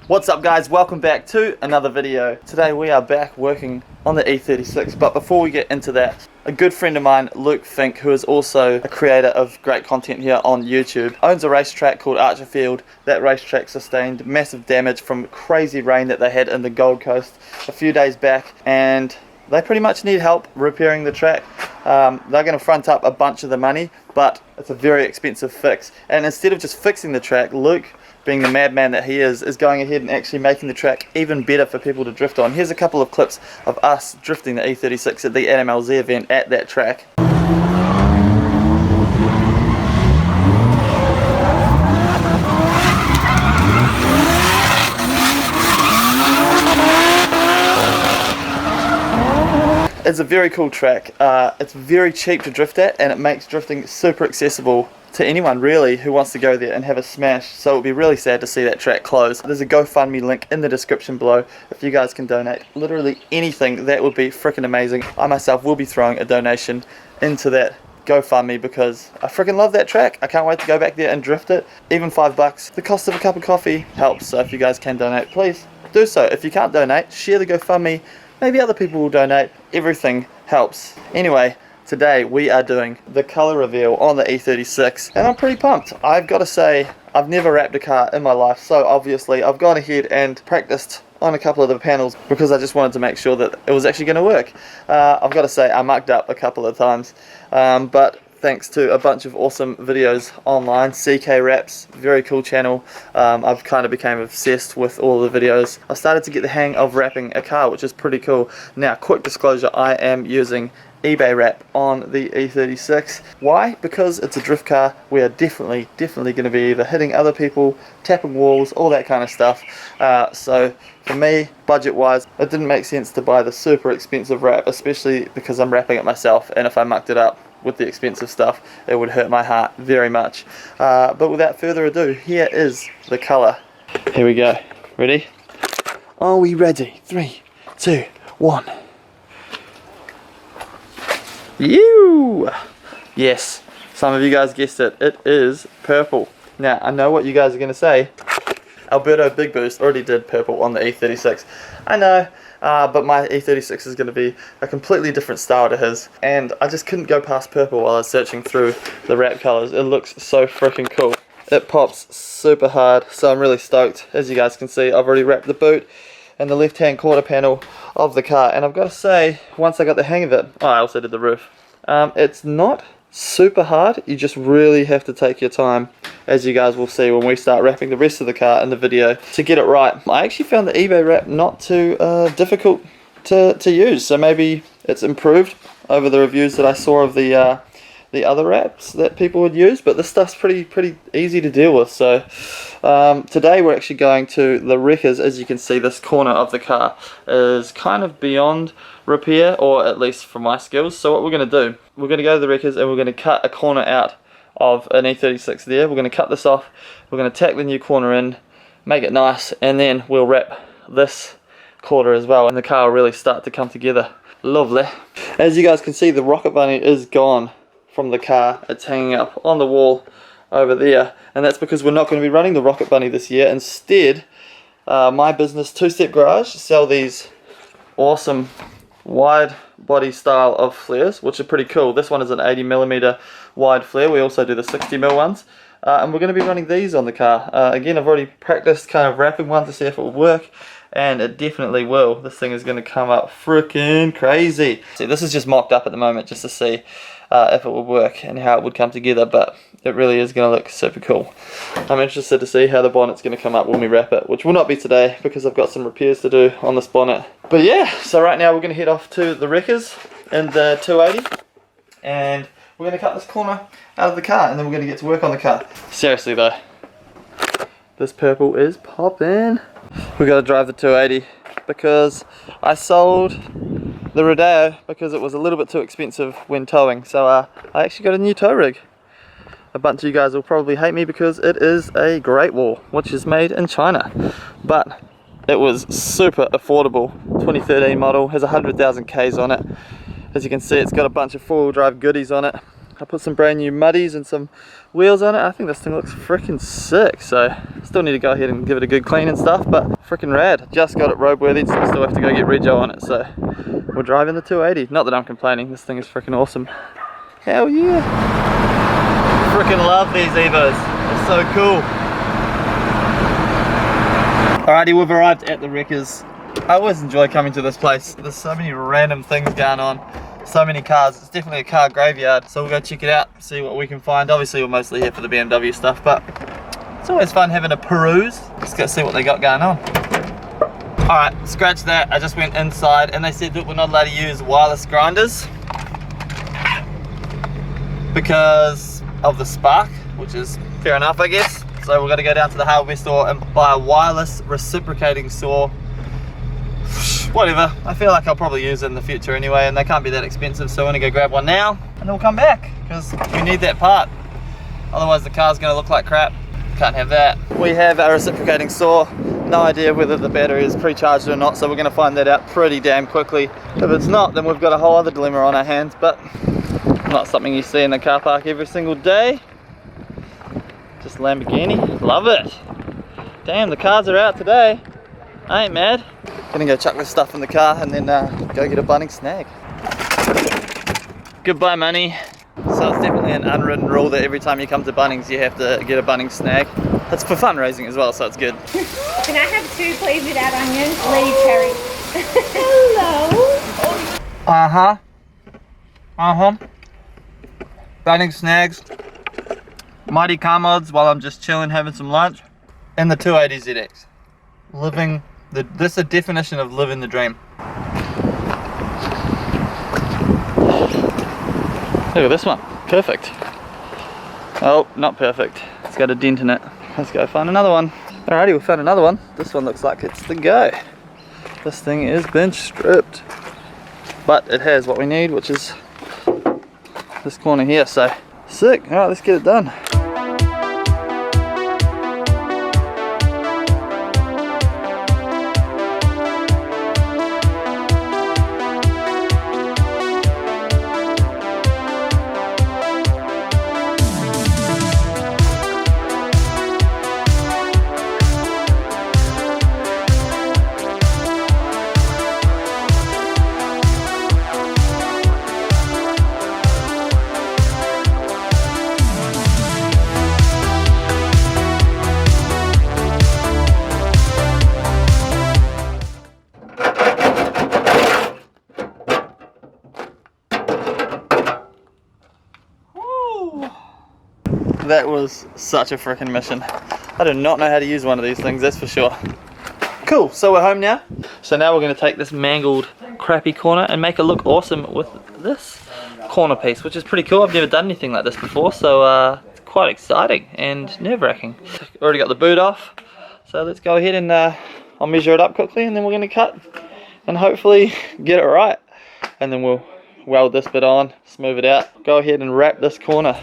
What's up guys, welcome back to another video. Today we are back working on the E36, but before we get into that, a good friend of mine, Luke Fink, who is also a creator of great content here on YouTube, owns a racetrack called Archerfield. That racetrack sustained massive damage from crazy rain that they had in the Gold Coast a few days back, and they pretty much need help repairing the track. They're going to front up a bunch of the money, but it's a very expensive fix. And instead of just fixing the track, Luke, being the madman that he is going ahead and actually making the track even better for people to drift on. Here's a couple of clips of us drifting the E36 at the NMLZ event at that track. It's a very cool track. It's very cheap to drift at, and it makes drifting super accessible to anyone really who wants to go there and have a smash. So it would be really sad to see that track close. There's a GoFundMe link in the description below if you guys can donate literally anything. That would be freaking amazing. I myself will be throwing a donation into that GoFundMe because I freaking love that track. I can't wait to go back there and drift it. Even $5, the cost of a cup of coffee helps. So if you guys can donate, please do so. If you can't donate, share the GoFundMe. Maybe other people will donate. Everything helps. Anyway, today we are doing the colour reveal on the E36 and I'm pretty pumped. I've got to say, I've never wrapped a car in my life, so obviously I've gone ahead and practiced on a couple of the panels because I just wanted to make sure that it was actually going to work. I've got to say I mucked up a couple of times, but thanks to a bunch of awesome videos online, CK Wraps, very cool channel. I've kind of became obsessed with all the videos. I started to get the hang of wrapping a car, which is pretty cool. Now, quick disclosure, I am using eBay wrap on the E36. Why? Because it's a drift car. We are definitely going to be either hitting other people, tapping walls, all that kind of stuff. So for me, budget wise, it didn't make sense to buy the super expensive wrap, especially because I'm wrapping it myself, and if I mucked it up with the expensive stuff, it would hurt my heart very much. But without further ado, here is the colour. Here we go. Ready? Are we ready? 3, 2, 1. You! Yes, some of you guys guessed it. It is purple. Now, I know what you guys are going to say. Alberto Big Boost already did purple on the E36. I know, but my E36 is going to be a completely different style to his. And I just couldn't go past purple while I was searching through the wrap colours. It looks so freaking cool. It pops super hard, so I'm really stoked. As you guys can see, I've already wrapped the boot and the left-hand quarter panel of the car, and I've got to say, once I got the hang of it, I also did the roof. It's not super hard. You just really have to take your time, as you guys will see when we start wrapping the rest of the car in the video, to get it right. I actually found the eBay wrap not too difficult to use, so maybe it's improved over the reviews that I saw of the other wraps that people would use, but this stuff's pretty easy to deal with. So today we're actually going to the wreckers. As you can see, this corner of the car is kind of beyond repair, or at least for my skills. So what we're going to do, we're going to go to the wreckers and we're going to cut a corner out of an E36 there. We're going to cut this off, we're going to tack the new corner in, make it nice, and then we'll wrap this quarter as well, and the car will really start to come together. Lovely. As you guys can see, the rocket bunny is gone from the car. It's hanging up on the wall over there, and that's because we're not going to be running the rocket bunny this year. Instead, my business, Two Step Garage, sell these awesome wide body style of flares, which are pretty cool. This one is an 80mm wide flare. We also do the 60mm ones, and we're going to be running these on the car. Again, I've already practiced kind of wrapping one to see if it will work, and it definitely will. This thing is going to come up freaking crazy. See, this is just mocked up at the moment just to see if it would work and how it would come together, but it really is going to look super cool. I'm interested to see how the bonnet's going to come up when we wrap it, which will not be today because I've got some repairs to do on this bonnet. But yeah, so right now we're going to head off to the wreckers in the 280, and we're going to cut this corner out of the car, and then we're going to get to work on the car. Seriously though, this purple is popping. We got to drive the 280 because I sold the Rodeo because it was a little bit too expensive when towing. So I actually got a new tow rig. A bunch of you guys will probably hate me because it is a Great Wall, which is made in China, but it was super affordable. 2013 model, has 100,000 Ks on it. As you can see, it's got a bunch of four-wheel drive goodies on it. I put some brand new muddies and some wheels on it. I think this thing looks freaking sick, so still need to go ahead and give it a good clean and stuff, but freaking rad. Just got it roadworthy, so we still have to go get rego on it, so we're driving the 280. Not that I'm complaining, this thing is freaking awesome. Hell yeah. Freaking love these Evos, they're so cool. Alrighty, we've arrived at the Wreckers. I always enjoy coming to this place. There's so many random things going on. So many cars. It's definitely a car graveyard. So we'll go check it out, see what we can find. Obviously we're mostly here for the BMW stuff, but it's always fun having a peruse. Let's go see what they got going on. Alright, scratch that. I just went inside and they said that we're not allowed to use wireless grinders because of the spark, which is fair enough, I guess. So we're going to go down to the hardware store and buy a wireless reciprocating saw. Whatever, I feel like I'll probably use it in the future anyway, and they can't be that expensive, so I'm gonna go grab one now and then we'll come back because we need that part, otherwise the car's gonna look like crap. Can't have that. We have a reciprocating saw, no idea whether the battery is pre-charged or not, so we're gonna find that out pretty damn quickly. If it's not, then we've got a whole other dilemma on our hands, but not something you see in the car park every single day. Just Lamborghini, love it. Damn, the cars are out today. I ain't mad. Gonna go chuck this stuff in the car and then go get a Bunnings snag. Goodbye money. So it's definitely an unwritten rule that every time you come to Bunnings you have to get a Bunnings snag. It's for fundraising as well, so it's good. Can I have 2 please without onions? Lady Cherry. Hello. Bunnings snags. Mighty car mods while I'm just chilling having some lunch. And the 280 ZX. Living this is a definition of living the dream. Look at this one, perfect. Oh, not perfect. It's got a dent in it. Let's go find another one. Alrighty, we found another one. This one looks like it's the go. This thing is bench stripped, but it has what we need, which is this corner here. So sick. All right, let's get it done. That was such a freaking mission. I do not know how to use one of these things, that's for sure. Cool, so we're home now. So now we're going to take this mangled crappy corner and make it look awesome with this corner piece, which is pretty cool. I've never done anything like this before, so it's quite exciting and nerve-wracking. Already got the boot off, so let's go ahead and I'll measure it up quickly and then we're going to cut and hopefully get it right. And then we'll weld this bit on, smooth it out, go ahead and wrap this corner.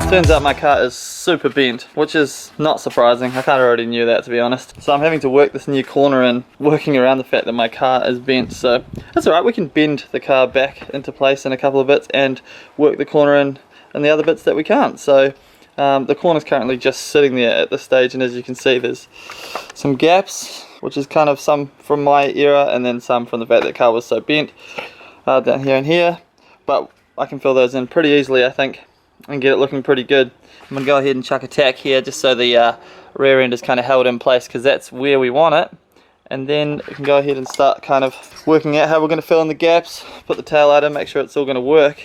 Turns out my car is super bent, which is not surprising. I kind of already knew that, to be honest. So I'm having to work this new corner in, working around the fact that my car is bent. So that's alright, we can bend the car back into place in a couple of bits and work the corner in and the other bits that we can't. So the corner's currently just sitting there at this stage, and as you can see there's some gaps, which is kind of some from my era and then some from the fact that the car was so bent down here and here. But I can fill those in pretty easily, I think, and get it looking pretty good. I'm going to go ahead and chuck a tack here just so the rear end is kind of held in place, because that's where we want it. And then we can go ahead and start kind of working out how we're going to fill in the gaps, put the tail light in, make sure it's all going to work.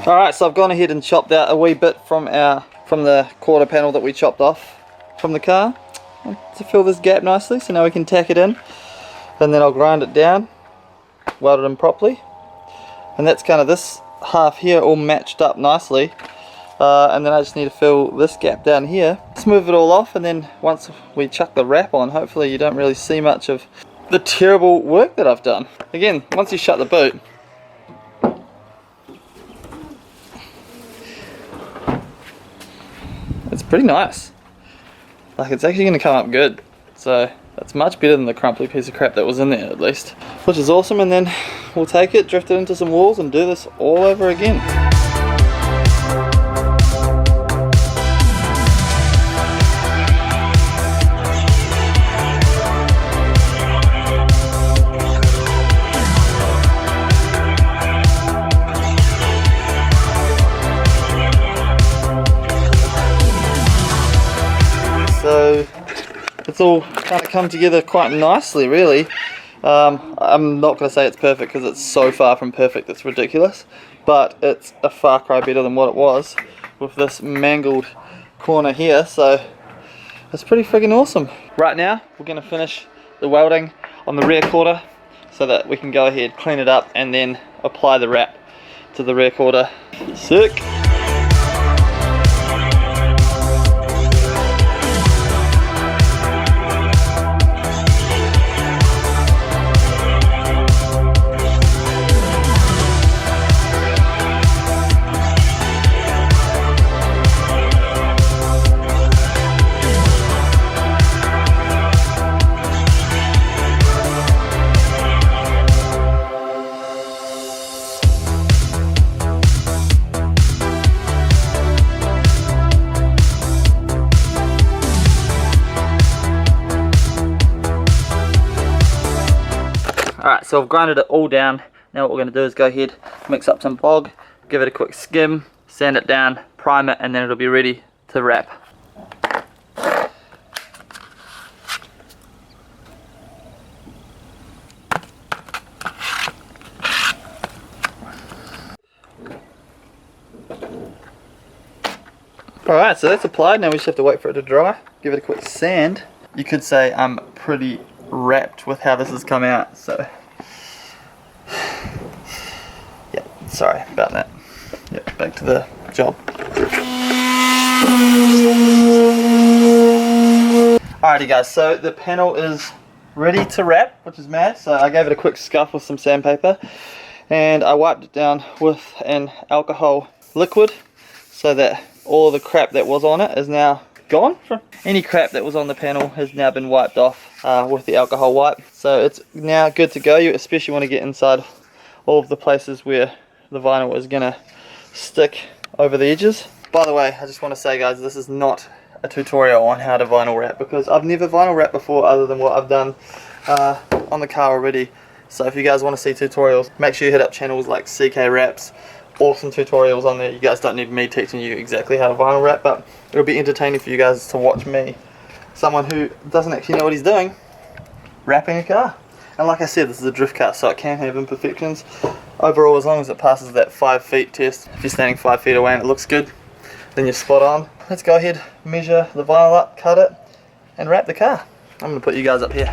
Alright, so I've gone ahead and chopped out a wee bit from the quarter panel that we chopped off from the car to fill this gap nicely, so now we can tack it in, and then I'll grind it down, weld it in properly, and that's kind of this half here all matched up nicely, and then I just need to fill this gap down here, smooth it all off, and then once we chuck the wrap on, hopefully you don't really see much of the terrible work that I've done. Again, once you shut the boot, it's pretty nice. Like, it's actually going to come up good. So that's much better than the crumply piece of crap that was in there, at least. Which is awesome, and then we'll take it, drift it into some walls, and do this all over again. So it's all kind of come together quite nicely, really. I'm not going to say it's perfect because it's so far from perfect it's ridiculous, but it's a far cry better than what it was with this mangled corner here, so it's pretty friggin' awesome. Right now we're going to finish the welding on the rear quarter so that we can go ahead, clean it up, and then apply the wrap to the rear quarter. Sick! Alright, so I've grinded it all down. Now what we're going to do is go ahead, mix up some bog, give it a quick skim, sand it down, prime it, and then it'll be ready to wrap. Alright, so that's applied. Now we just have to wait for it to dry, give it a quick sand. You could say I'm pretty wrapped with how this has come out, so yeah, sorry about that. Yep, back to the job. Alrighty guys, so the panel is ready to wrap, which is mad. So I gave it a quick scuff with some sandpaper and I wiped it down with an alcohol liquid so that all the crap that was on it is now gone. Any crap that was on the panel has now been wiped off with the alcohol wipe, so it's now good to go. You especially want to get inside all of the places where the vinyl is going to stick over the edges. By the way, I just want to say guys, this is not a tutorial on how to vinyl wrap because I've never vinyl wrapped before other than what I've done on the car already. So if you guys want to see tutorials, make sure you hit up channels like CK Wraps. Awesome tutorials on there. You guys don't need me teaching you exactly how to vinyl wrap, but it'll be entertaining for you guys to watch me, someone who doesn't actually know what he's doing, wrapping a car. And like I said, this is a drift car, so it can have imperfections. Overall, as long as it passes that 5 feet test, if you're standing 5 feet away and it looks good, then you're spot on. Let's go ahead, measure the vinyl up, cut it, and wrap the car. I'm going to put you guys up here.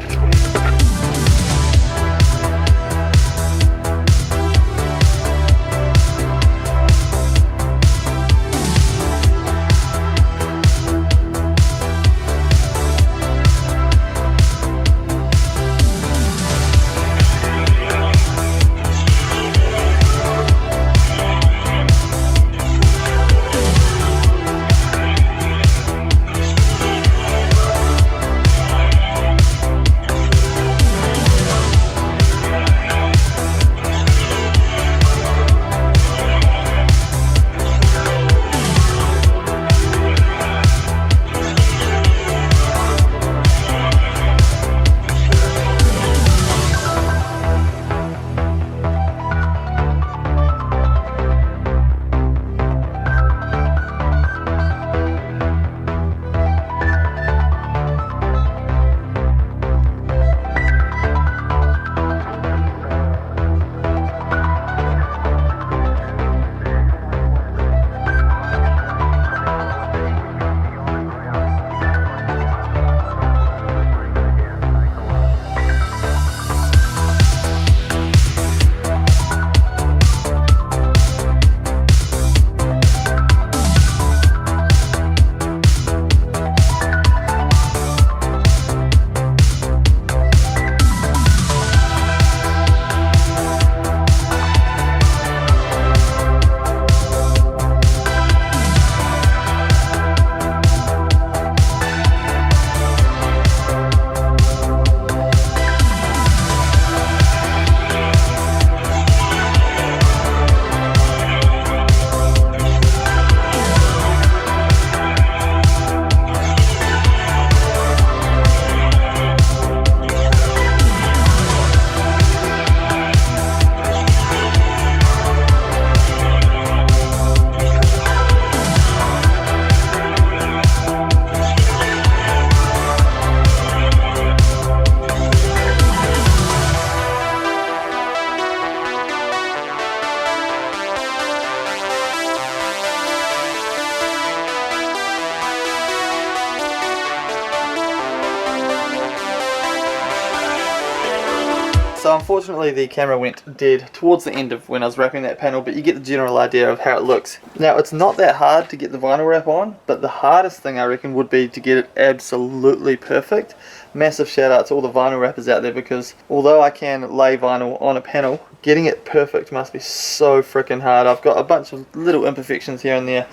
So unfortunately the camera went dead towards the end of when I was wrapping that panel, but you get the general idea of how it looks. Now it's not that hard to get the vinyl wrap on, but the hardest thing I reckon would be to get it absolutely perfect. Massive shout out to all the vinyl wrappers out there, because although I can lay vinyl on a panel, getting it perfect must be so freaking hard. I've got a bunch of little imperfections here and there.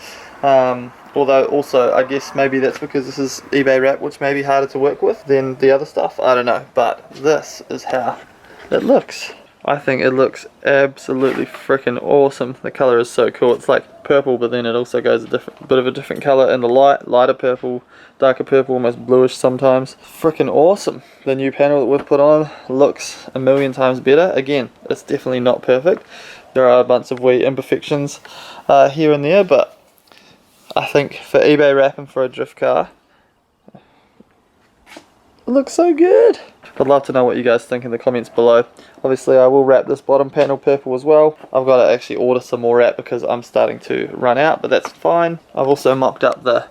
Although also I guess maybe that's because this is eBay wrap, which may be harder to work with than the other stuff, I don't know, but this is how it looks. I think it looks absolutely freaking awesome. The colour is so cool. It's like purple, but then it also goes a bit of a different colour in the lighter purple, darker purple, almost bluish sometimes. Freaking awesome. The new panel that we've put on looks a million times better. Again, it's definitely not perfect. There are a bunch of wee imperfections here and there, but I think for eBay wrapping for a drift car, it looks so good. I'd love to know what you guys think in the comments below. Obviously I will wrap this bottom panel purple as well. I've got to actually order some more wrap because I'm starting to run out, but that's fine. I've also mocked up the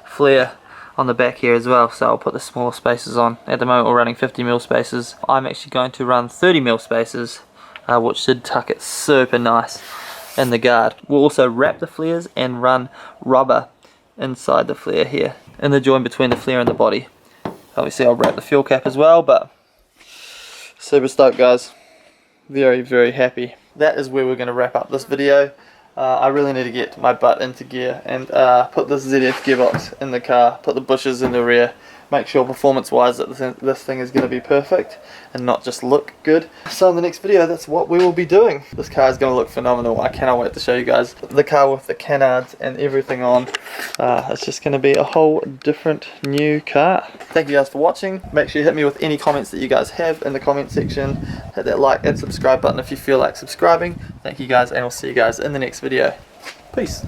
flare on the back here as well, so I'll put the smaller spaces on. At the moment we're running 50mm spaces. I'm actually going to run 30mm spaces, which should tuck it super nice in the guard. We'll also wrap the flares and run rubber inside the flare here, in the joint between the flare and the body. Obviously I'll wrap the fuel cap as well, but super stoked guys. Very, very happy. That is where we're going to wrap up this video. I really need to get my butt into gear and put this ZF gearbox in the car, put the bushes in the rear, make sure performance wise that this thing is going to be perfect and not just look good. So in the next video that's what we will be doing. This car is going to look phenomenal. I cannot wait to show you guys the car with the canards and everything on. It's just going to be a whole different new car. Thank you guys for watching. Make sure you hit me with any comments that you guys have in the comment section. Hit that like and subscribe button if you feel like subscribing. Thank you guys, and I'll see you guys in the next video. Peace.